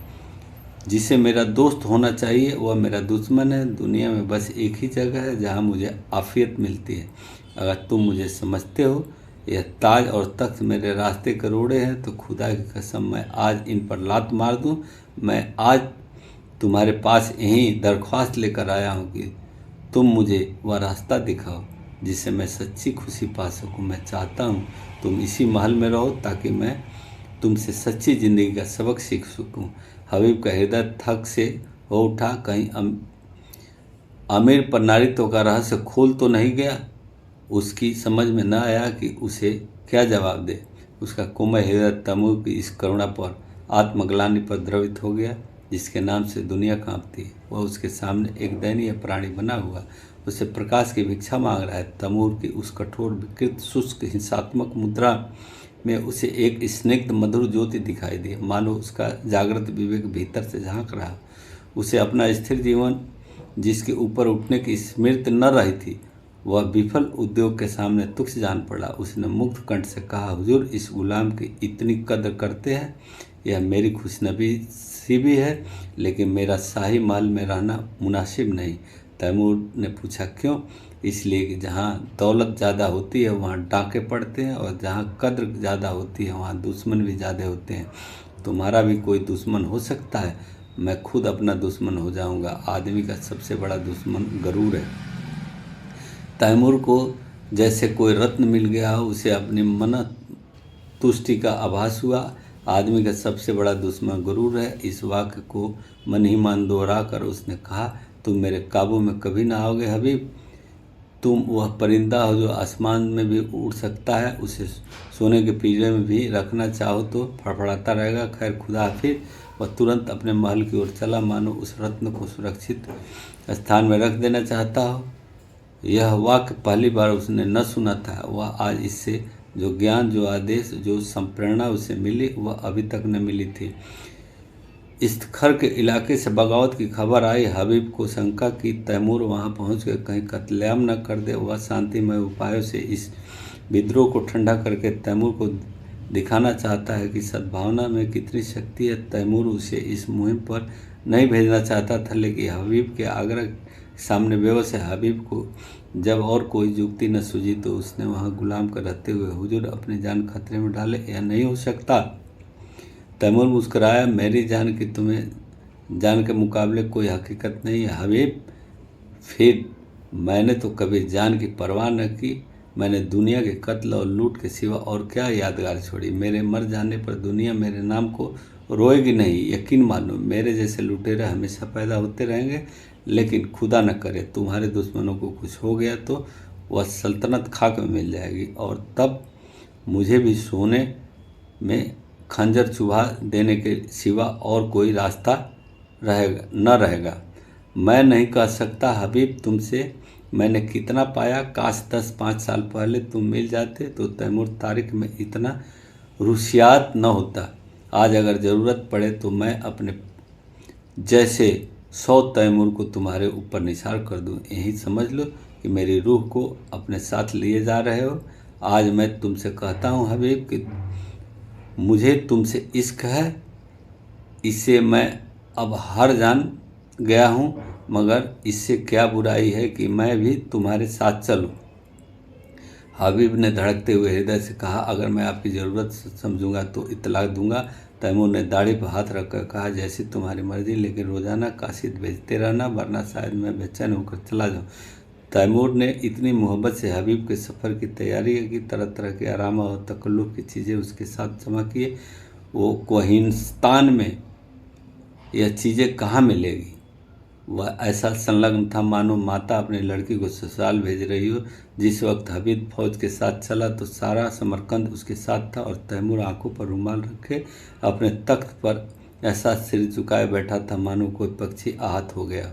Speaker 1: जिसे मेरा दोस्त होना चाहिए वह मेरा दुश्मन है। दुनिया में बस एक ही जगह है जहाँ मुझे आफियत मिलती है। अगर तुम मुझे समझते हो, यह ताज और तख्त मेरे रास्ते के रोड़े हैं, तो खुदा की कसम मैं आज इन पर लात मार दूं। मैं आज तुम्हारे पास यही दरख्वास्त लेकर आया हूँ कि तुम मुझे वह रास्ता दिखाओ जिससे मैं सच्ची खुशी पा सकूं। मैं चाहता हूँ तुम इसी महल में रहो ताकि मैं तुमसे सच्ची ज़िंदगी का सबक सीख सकूं। हबीब का हृदय थक से हो उठा। कहीं आमिर पर नारित्व का रहस्य खोल तो नहीं गया। उसकी समझ में न आया कि उसे क्या जवाब दे। उसका कोमल हृदय तैमूर की इस करुणा पर आत्मग्लानि पर द्रवित हो गया जिसके नाम से दुनिया कांपती है। वह उसके सामने एक दयनीय प्राणी बना हुआ उसे प्रकाश की भिक्षा मांग रहा है। तैमूर की उस कठोर विकृत शुष्क हिंसात्मक मुद्रा में उसे एक स्निग्ध मधुर ज्योति दिखाई दी, मानो उसका जागृत विवेक भीतर से झांक रहा। उसे अपना स्थिर जीवन जिसके ऊपर उठने की स्मृति न रही थी वह विफल उद्योग के सामने तुच्छ जान पड़ा। उसने मुग्ध कंठ से कहा, हुजूर इस गुलाम की इतनी कद्र करते हैं, यह मेरी खुशनसीबी भी है, लेकिन मेरा शाही महल में रहना मुनासिब नहीं। तैमूर ने पूछा, क्यों? इसलिए कि जहाँ दौलत ज़्यादा होती है वहाँ डाके पड़ते हैं, और जहाँ कद्र ज़्यादा होती है वहाँ दुश्मन भी ज़्यादा होते हैं। तुम्हारा भी कोई दुश्मन हो सकता है, मैं खुद अपना दुश्मन हो जाऊँगा। आदमी का सबसे बड़ा दुश्मन गरूर है। तैमूर को जैसे कोई रत्न मिल गया हो। उसे अपनी मन तुष्टि का आभास हुआ। आदमी का सबसे बड़ा दुश्मन गुरूर है। इस वाक्य को मन ही मन दोहरा कर उसने कहा, तुम मेरे काबू में कभी ना आओगे हबीब। तुम वह परिंदा हो जो आसमान में भी उड़ सकता है। उसे सोने के पिंजरे में भी रखना चाहो तो फड़फड़ाता रहेगा। खैर खुदा हाफिज। वह तुरंत अपने महल की ओर चला, मानो उस रत्न को सुरक्षित स्थान में रख देना चाहता हो। यह वाक्य पहली बार उसने न सुना था। वह आज इससे जो ज्ञान, जो आदेश, जो संप्रेरणा उसे मिली वह अभी तक न मिली थी। इस्तखर के इलाके से बगावत की खबर आई। हबीब को शंका कि तैमूर वहां पहुंचकर कहीं कत्लेआम न कर दे। वह शांतिमय उपायों से इस विद्रोह को ठंडा करके तैमूर को दिखाना चाहता है कि सद्भावना में कितनी शक्ति है। तैमूर उसे इस मुहिम पर नहीं भेजना चाहता था, लेकिन हबीब के आग्रह सामने बेबस है। हबीब को जब और कोई युक्ति न सूझी तो उसने वहां गुलाम कर रहते हुए, हुजूर अपनी जान खतरे में डाले, यह नहीं हो सकता। तैमूर मुस्कुराया, मेरी जान की तुम्हें जान के मुकाबले कोई हकीकत नहीं है हबीब। फिर मैंने तो कभी जान की परवाह न की। मैंने दुनिया के कत्ल और लूट के सिवा और क्या यादगार छोड़ी। मेरे मर जाने पर दुनिया मेरे नाम को रोएगी नहीं। यकीन मानो, मेरे जैसे लुटेरे हमेशा पैदा होते रहेंगे, लेकिन खुदा न करे तुम्हारे दुश्मनों को कुछ हो गया तो वह सल्तनत खाक में मिल जाएगी, और तब मुझे भी सोने में खंजर चुभा देने के सिवा और कोई रास्ता न रहेगा। मैं नहीं कह सकता हबीब तुमसे मैंने कितना पाया। काश 10-5 साल पहले तुम मिल जाते तो तैमूर तारिक में इतना रुसियात न होता। आज अगर ज़रूरत पड़े तो मैं अपने जैसे 100 तैमूर को तुम्हारे ऊपर निसार कर दूं। यही समझ लो कि मेरी रूह को अपने साथ लिए जा रहे हो। आज मैं तुमसे कहता हूँ हबीब कि मुझे तुमसे इश्क है, इसे मैं अब हर जान गया हूँ, मगर इससे क्या बुराई है कि मैं भी तुम्हारे साथ चलूँ। हबीब ने धड़कते हुए हृदय से कहा, अगर मैं आपकी ज़रूरत समझूंगा तो इतला दूंगा। तैमूर ने दाढ़ी पर हाथ रखकर कहा, जैसी तुम्हारी मर्जी, लेकिन रोज़ाना काशिद भेजते रहना, वरना शायद मैं बेचैन होकर चला जाऊँ। तैमूर ने इतनी मोहब्बत से हबीब के सफ़र की तैयारी की। तरह तरह के आराम और तकल्लुफ़ की चीज़ें उसके साथ जमा किए। वो कोहिस्तान में यह चीज़ें कहाँ मिलेगी। वह ऐसा संलग्न था मानो माता अपनी लड़की को ससुराल भेज रही हो। जिस वक्त हबीब फौज के साथ चला तो सारा समरकंद उसके साथ था, और तैमूर आंखों पर रुमाल रखे अपने तख्त पर ऐसा सिर झुकाए बैठा था मानो कोई पक्षी आहत हो गया।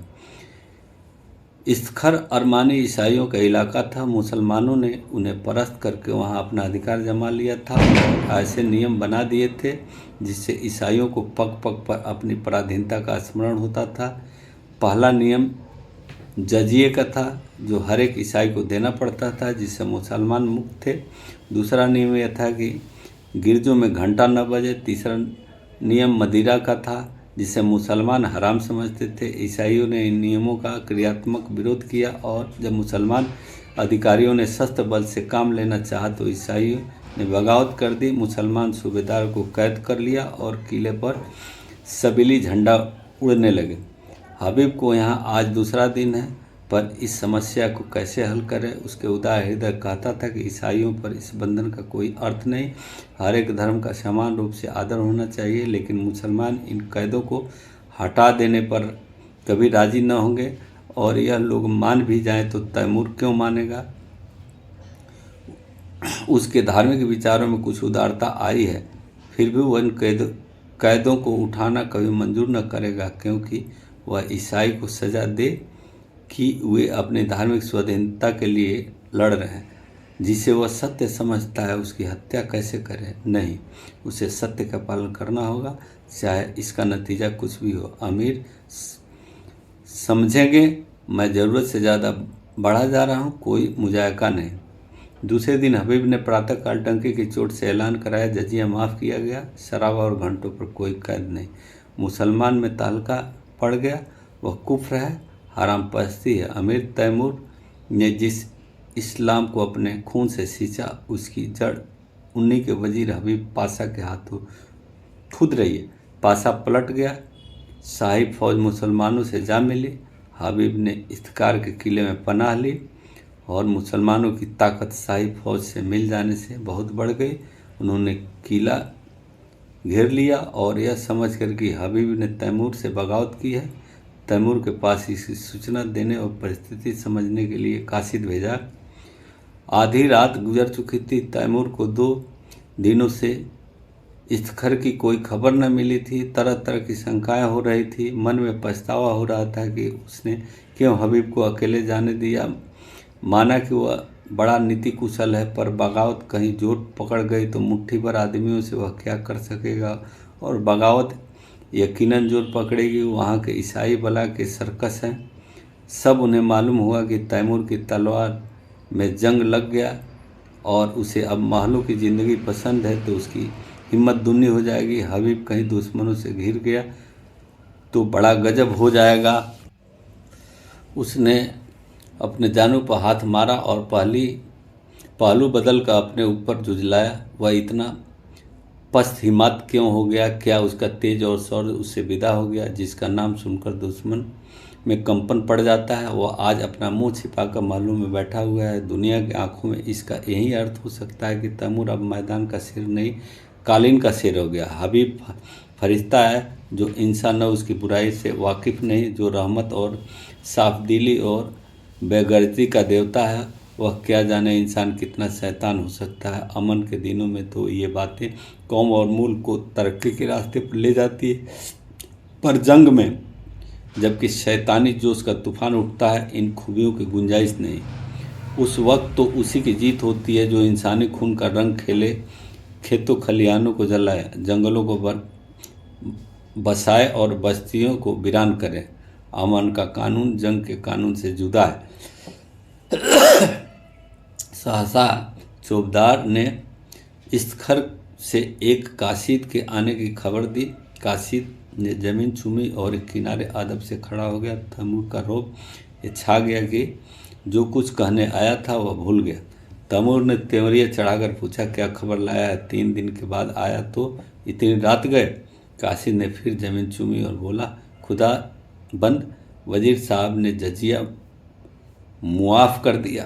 Speaker 1: इस्खर अरमानी ईसाइयों का इलाका था। मुसलमानों ने उन्हें परस्त करके वहां अपना अधिकार जमा लिया था और ऐसे नियम बना दिए थे जिससे ईसाइयों को पग पग पर अपनी पराधीनता का स्मरण होता था। पहला नियम जजिए का था, जो हर एक ईसाई को देना पड़ता था, जिससे मुसलमान मुक्त थे। दूसरा नियम यह था कि गिरजों में घंटा न बजे। तीसरा नियम मदिरा का था, जिसे मुसलमान हराम समझते थे। ईसाइयों ने इन नियमों का क्रियात्मक विरोध किया, और जब मुसलमान अधिकारियों ने शस्त्र बल से काम लेना चाहा तो ईसाइयों ने बगावत कर दी। मुसलमान सूबेदार को कैद कर लिया और किले पर सबीली झंडा उड़ने लगे। हबीब को यहाँ आज दूसरा दिन है, पर इस समस्या को कैसे हल करें। उसके उदार हृदय कहता था कि ईसाइयों पर इस बंधन का कोई अर्थ नहीं। हर एक धर्म का समान रूप से आदर होना चाहिए, लेकिन मुसलमान इन कैदों को हटा देने पर कभी राजी न होंगे, और यह लोग मान भी जाएं तो तैमूर क्यों मानेगा। उसके धार्मिक विचारों में कुछ उदारता आई है, फिर भी वह इन कैदों को उठाना कभी मंजूर न करेगा, क्योंकि वह ईसाई को सजा दे कि वे अपने धार्मिक स्वाधीनता के लिए लड़ रहे हैं। जिसे वह सत्य समझता है उसकी हत्या कैसे करे। नहीं, उसे सत्य का पालन करना होगा, चाहे इसका नतीजा कुछ भी हो। अमीर समझेंगे मैं ज़रूरत से ज़्यादा बढ़ा जा रहा हूँ, कोई मुजायका नहीं। दूसरे दिन हबीब ने प्रातःकाल डंके की चोट से ऐलान कराया, जजिया माफ़ किया गया, शराब और घंटों पर कोई कैद नहीं। मुसलमान में तहलका पड़ गया, वह कुफ्र है, हराम परस्ती है। अमीर तैमूर ने जिस इस्लाम को अपने खून से सींचा, उसकी जड़ उन्हीं के वजीर हबीब पाशा के हाथों खुद रही है। पाशा पलट गया, शाही फौज मुसलमानों से जा मिली। हबीब ने इफ्तिकार के किले में पनाह ली, और मुसलमानों की ताकत शाही फौज से मिल जाने से बहुत बढ़ गई। उन्होंने किला घेर लिया, और यह समझकर कि हबीब ने तैमूर से बगावत की है, तैमूर के पास इसकी सूचना देने और परिस्थिति समझने के लिए काशिद भेजा। आधी रात गुजर चुकी थी। तैमूर को 2 दिनों से इफ्तिखार की कोई खबर न मिली थी। तरह तरह की शंकाएं हो रही थी। मन में पछतावा हो रहा था कि उसने क्यों हबीब को अकेले जाने दिया। माना कि वह बड़ा नीति कुशल है, पर बगावत कहीं जोर पकड़ गई तो मुट्ठी भर आदमियों से वह क्या कर सकेगा। और बगावत यकीनन जोर पकड़ेगी। वहाँ के ईसाई बला के सर्कस हैं। सब उन्हें मालूम हुआ कि तैमूर की तलवार में जंग लग गया, और उसे अब महलों की ज़िंदगी पसंद है, तो उसकी हिम्मत दुनी हो जाएगी। हबीब कहीं दुश्मनों से घिर गया तो बड़ा गजब हो जाएगा। उसने अपने जानू पर हाथ मारा और पहलू बदल कर अपने ऊपर झुझलाया। वह इतना पस्त हिम्मत क्यों हो गया? क्या उसका तेज और शौर्य उससे विदा हो गया, जिसका नाम सुनकर दुश्मन में कंपन पड़ जाता है। वह आज अपना मुंह छिपाकर महलों में बैठा हुआ है। दुनिया की आंखों में इसका यही अर्थ हो सकता है कि तैमूर अब मैदान का शेर नहीं, कालीन का शेर हो गया। हबीब फरिश्ता है जो इंसान न उसकी बुराई से वाकिफ नहीं, जो रहमत और साफदिली और बेगर्जी का देवता है। वह क्या जाने इंसान कितना शैतान हो सकता है। अमन के दिनों में तो ये बातें कौम और मुल्क को तरक्की के रास्ते पर ले जाती है, पर जंग में जबकि शैतानी जोश का तूफान उठता है, इन खूबियों की गुंजाइश नहीं। उस वक्त तो उसी की जीत होती है जो इंसानी खून का रंग खेले, खेतों खलिहानों को जलाए, जंगलों को बसाए और बस्तियों को वीरान करे। अमन का कानून जंग के कानून से जुदा है। सहसा चौबदार ने इस्तखर से एक काशिद के आने की खबर दी। काशिद ने जमीन चूमी और एक किनारे अदब से खड़ा हो गया। तैमूर का रौब ये छा गया कि जो कुछ कहने आया था वह भूल गया। तैमूर ने तेवरिया चढ़ाकर पूछा, क्या खबर लाया है? 3 दिन के बाद आया तो इतनी रात गए? काशिद ने फिर जमीन चूमी और बोला, खुदा बंद, वजीर साहब ने जजिया मुआफ़ कर दिया।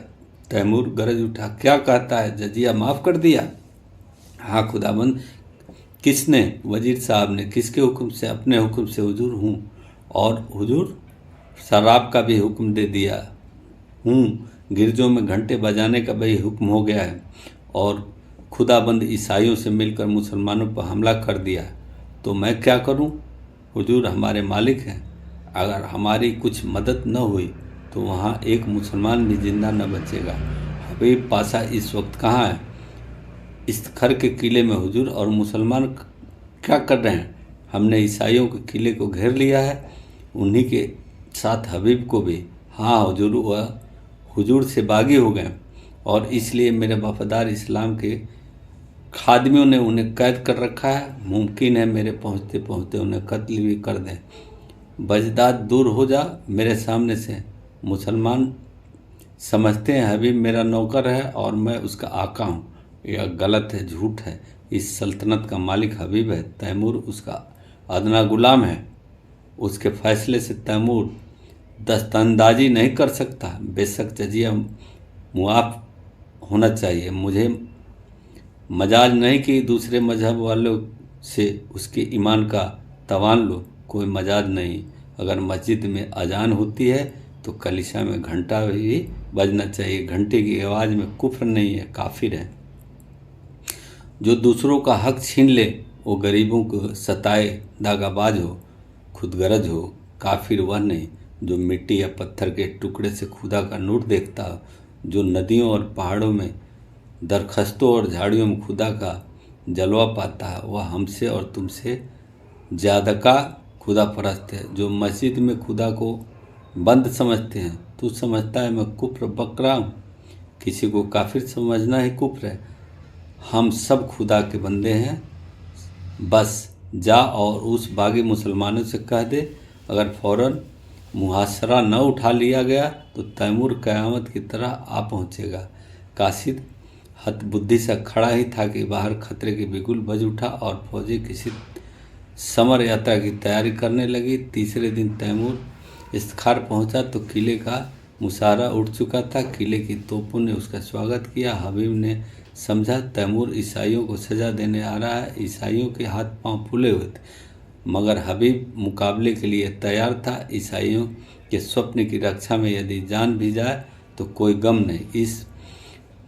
Speaker 1: तैमूर गरज उठा, क्या कहता है? जजिया माफ़ कर दिया? हाँ खुदाबंद। किसने? वजीर साहब ने। किसके हुक्म से? अपने हुक्म से हुजूर हूँ। और हुजूर शराब का भी हुक्म दे दिया हूँ। गिरजों में घंटे बजाने का भी हुक्म हो गया है। और खुदाबंद ईसाइयों से मिलकर मुसलमानों पर हमला कर दिया। तो मैं क्या करूँ? हुजूर हमारे मालिक हैं। अगर हमारी कुछ मदद न हुई तो वहाँ एक मुसलमान भी जिंदा न बचेगा। हबीब पाशा इस वक्त कहाँ है? इस्तखर के किले में हुजूर। और मुसलमान क्या कर रहे हैं? हमने ईसाइयों के किले को घेर लिया है, उन्हीं के साथ हबीब को भी। हाँ हुजूर, वह हुजूर से बागी हो गए और इसलिए मेरे वफादार इस्लाम के खादमियों ने उन्हें कैद कर रखा है। मुमकिन है मेरे पहुँचते पहुँचते उन्हें कत्ल भी कर दें। बजदाद दूर हो जा मेरे सामने से। मुसलमान समझते हैं हबीब मेरा नौकर है और मैं उसका आका हूँ। यह गलत है, झूठ है। इस सल्तनत का मालिक हबीब है, तैमूर उसका अदना गुलाम है। उसके फैसले से तैमूर दस्तंदाजी नहीं कर सकता। बेशक जजिया मुआफ़ होना चाहिए। मुझे मजाज नहीं कि दूसरे मजहब वालों से उसके ईमान का तवान लो, कोई मजाज नहीं। अगर मस्जिद में अजान होती है तो कलीसिया में घंटा भी बजना चाहिए। घंटे की आवाज़ में कुफ्र नहीं है, काफिर है। जो दूसरों का हक छीन ले वो गरीबों को सताए, दागाबाज हो, खुदगरज हो। काफिर वह नहीं जो मिट्टी या पत्थर के टुकड़े से खुदा का नूर देखता हो, जो नदियों और पहाड़ों में, दरख्तों और झाड़ियों में खुदा का जलवा पाता है। वह हमसे और तुमसे ज़्यादा का खुदा परस्त है। जो मस्जिद में खुदा को बंद समझते हैं, तू समझता है मैं कुफ्र बक रहा हूँ? किसी को काफिर समझना ही कुफ्र है। हम सब खुदा के बंदे हैं। बस जा और उस बागी मुसलमानों से कह दे, अगर फौरन मुहासरा न उठा लिया गया तो तैमूर क़यामत की तरह आ पहुँचेगा। काशिद हतबुद्धि सा खड़ा ही था कि बाहर खतरे की बिगुल बज उठा और फौजी किसी समर यात्रा की तैयारी करने लगी। तीसरे दिन तैमूर इस्तखार पहुंचा तो किले का मुशारा उठ चुका था। किले की तोपों ने उसका स्वागत किया। हबीब ने समझा तैमूर ईसाइयों को सजा देने आ रहा है। ईसाइयों के हाथ पांव फूले हुए थे, मगर हबीब मुकाबले के लिए तैयार था। ईसाइयों के स्वप्न की रक्षा में यदि जान भी जाए तो कोई गम नहीं। इस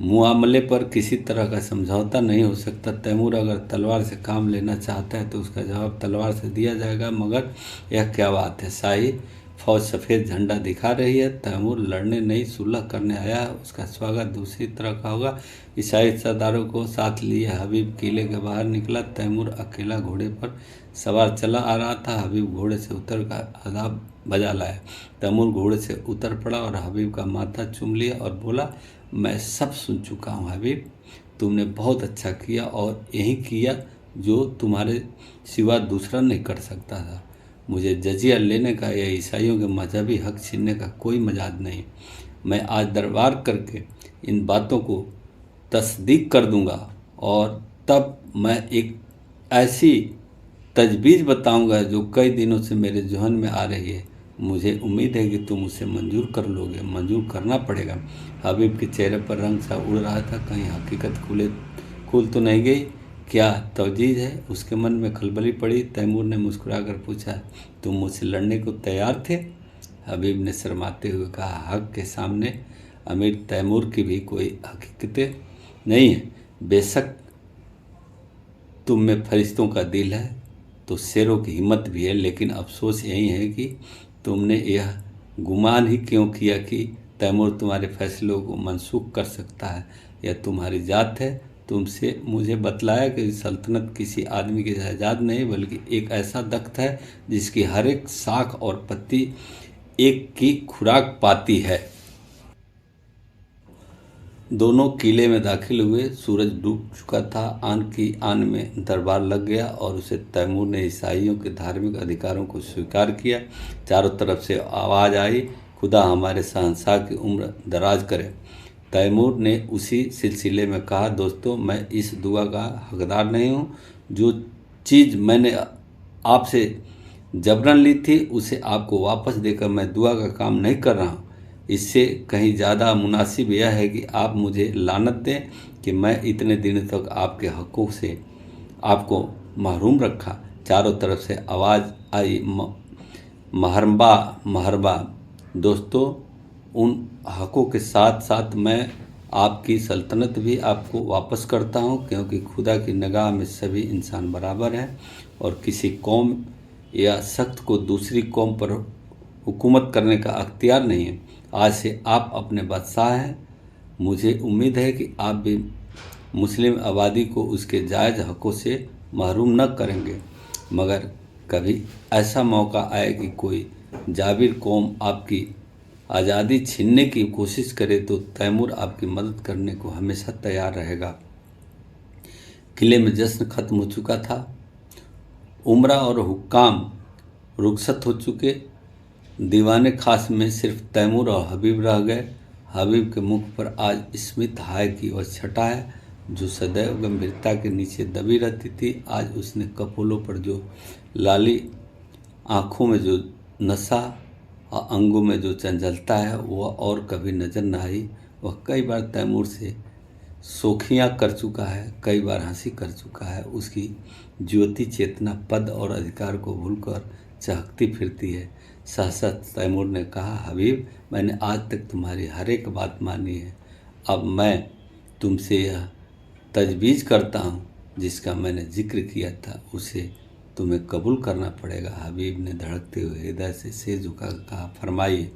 Speaker 1: मुआमले पर किसी तरह का समझौता नहीं हो सकता। तैमूर अगर तलवार से काम लेना चाहता है तो उसका जवाब तलवार से दिया जाएगा। मगर यह क्या बात है, शाही फौज सफ़ेद झंडा दिखा रही है। तैमूर लड़ने नहीं सुलह करने आया है, उसका स्वागत दूसरी तरह का होगा। ईसाई सरदारों को साथ लिए हबीब किले के बाहर निकला। तैमूर अकेला घोड़े पर सवार चला आ रहा था। हबीब घोड़े से उतर कर आदाब बजा लाया। तैमूर घोड़े से उतर पड़ा और हबीब का माथा चूम लिया और बोला, मैं सब सुन चुका हूँ हबीब, तुमने बहुत अच्छा किया और यही किया जो तुम्हारे सिवा दूसरा नहीं कर सकता था। मुझे जजिया लेने का या ईसाइयों के मजहबी हक छीनने का कोई मजाज नहीं। मैं आज दरबार करके इन बातों को तस्दीक कर दूंगा और तब मैं एक ऐसी तजवीज़ बताऊंगा जो कई दिनों से मेरे जहन में आ रही है।
Speaker 2: मुझे उम्मीद है कि तुम उसे मंजूर कर लोगे। मंजूर करना पड़ेगा। हबीब के चेहरे पर रंग सा उड़ रहा था। कहीं हकीकत खुल तो नहीं गई? क्या तवजीह है? उसके मन में खलबली पड़ी। तैमूर ने मुस्कुराकर पूछा, तुम मुझसे लड़ने को तैयार थे? हबीब ने शर्माते हुए कहा, हक के सामने अमीर तैमूर की भी कोई हकीकतें नहीं है। बेशक तुम में फरिश्तों का दिल है तो शेरों की हिम्मत भी है, लेकिन अफसोस यही है कि तुमने यह गुमान ही क्यों किया कि तैमूर तुम्हारे फैसलों को मनसूख कर सकता है। यह तुम्हारी जात है। तुमसे मुझे बतलाया कि सल्तनत किसी आदमी की जायदाद नहीं बल्कि एक ऐसा दख्त है जिसकी हर एक शाख और पत्ती एक की खुराक पाती है। दोनों किले में दाखिल हुए। सूरज डूब चुका था। आन की आन में दरबार लग गया और उसे तैमूर ने ईसाइयों के धार्मिक अधिकारों को स्वीकार किया। चारों तरफ से आवाज़ आई, खुदा हमारे शहंशाह की उम्र दराज करे। तैमूर ने उसी सिलसिले में कहा, दोस्तों, मैं इस दुआ का हकदार नहीं हूँ। जो चीज़ मैंने आपसे जबरन ली थी उसे आपको वापस देकर मैं दुआ का काम नहीं कर रहा हूँ। इससे कहीं ज़्यादा मुनासिब यह है कि आप मुझे लानत दें कि मैं इतने दिनों तक आपके हक़ों से आपको महरूम रखा। चारों तरफ से आवाज़ आई, महरबा महरबा। दोस्तों, उन हक़ों के साथ साथ मैं आपकी सल्तनत भी आपको वापस करता हूँ, क्योंकि खुदा की निगाह में सभी इंसान बराबर हैं और किसी कौम या सख्त को दूसरी कौम पर हुकूमत करने का अख्तियार नहीं है। आज से आप अपने बादशाह हैं। मुझे उम्मीद है कि आप भी मुस्लिम आबादी को उसके जायज़ हक़ों से महरूम न करेंगे, मगर कभी ऐसा मौका आए कि कोई जाबिर कौम आपकी आज़ादी छीनने की कोशिश करे तो तैमूर आपकी मदद करने को हमेशा तैयार रहेगा। किले में जश्न खत्म हो चुका था। उमरा और हुक्काम रुखसत हो चुके। दीवाने खास में सिर्फ तैमूर और हबीब रह गए। हबीब के मुख पर आज स्मित हाय की वह छटा है जो सदैव गंभीरता के नीचे दबी रहती थी। आज उसने कपोलों पर जो लाली, आँखों में जो नशा और अंगों में जो चंचलता है वह और कभी नजर न आई। वह कई बार तैमूर से शोखियाँ कर चुका है, कई बार हंसी कर चुका है। उसकी ज्योति चेतना पद और अधिकार को भूलकर चहकती फिरती है। सहसा तैमूर ने कहा, हबीब, मैंने आज तक तुम्हारी हर एक बात मानी है। अब मैं तुमसे यह तजवीज़ करता हूँ जिसका मैंने जिक्र किया था, उसे तुम्हें कबूल करना पड़ेगा। हबीब ने धड़कते हुए हृदय से सिर झुकाकर कहा, फरमाइए।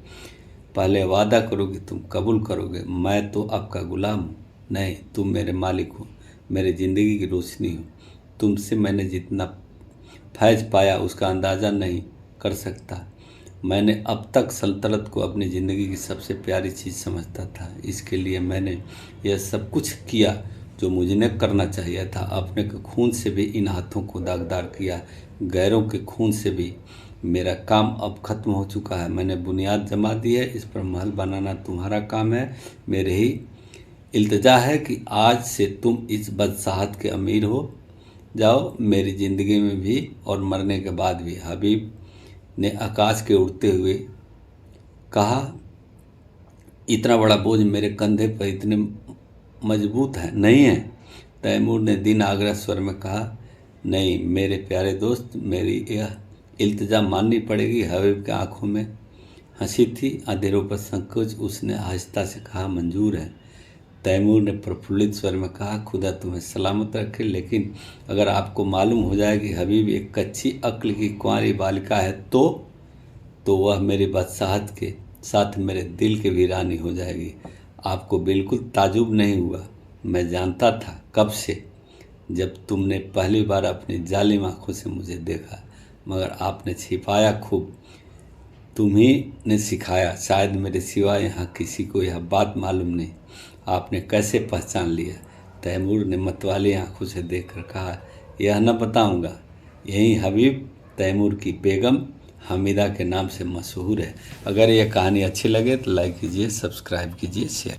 Speaker 2: पहले वादा करो कि तुम कबूल करोगे। मैं तो आपका गुलाम हूँ। नहीं, तुम मेरे मालिक हो, मेरी ज़िंदगी की रोशनी हो। तुमसे मैंने जितना फैज़ पाया उसका अंदाज़ा नहीं कर सकता। मैंने अब तक सल्तनत को अपनी ज़िंदगी की सबसे प्यारी चीज़ समझता था। इसके लिए मैंने यह सब कुछ किया जो मुझे करना चाहिए था। अपने के खून से भी इन हाथों को दागदार किया, गैरों के खून से भी। मेरा काम अब ख़त्म हो चुका है। मैंने बुनियाद जमा दी है। इस पर महल बनाना तुम्हारा काम है। मेरे ही इल्तिजा है कि आज से तुम इस बादशाहत के अमीर हो जाओ, मेरी ज़िंदगी में भी और मरने के बाद भी। हबीब ने आकाश के उड़ते हुए कहा, इतना बड़ा बोझ मेरे कंधे पर इतने मजबूत है नहीं है। तैमूर ने दिन आगरा स्वर में कहा, नहीं मेरे प्यारे दोस्त, मेरी यह इल्तिजा माननी पड़ेगी। हबीब के आंखों में हंसी थी, अंधेरों पर संकोच। उसने आहिस्ता से कहा, मंजूर है। तैमूर ने प्रफुल्लित स्वर में कहा, खुदा तुम्हें सलामत रखे, लेकिन अगर आपको मालूम हो जाए कि हबीब एक कच्ची अक्ल की कुंवारी बालिका है तो वह मेरी बादशाहत के साथ मेरे दिल की वीरानी हो जाएगी। आपको बिल्कुल ताजुब नहीं हुआ? मैं जानता था कब से, जब तुमने पहली बार अपनी जालिम आँखों से मुझे देखा, मगर आपने छिपाया खूब। तुम्ही ने सिखाया। शायद मेरे सिवा यहाँ किसी को यह बात मालूम नहीं। आपने कैसे पहचान लिया? तैमूर ने मतवाली आंखों से देखकर कहा, यह न बताऊंगा। यही हबीब तैमूर की बेगम हमीदा के नाम से मशहूर है। अगर यह कहानी अच्छी लगे तो लाइक कीजिए, सब्सक्राइब कीजिए, शेयर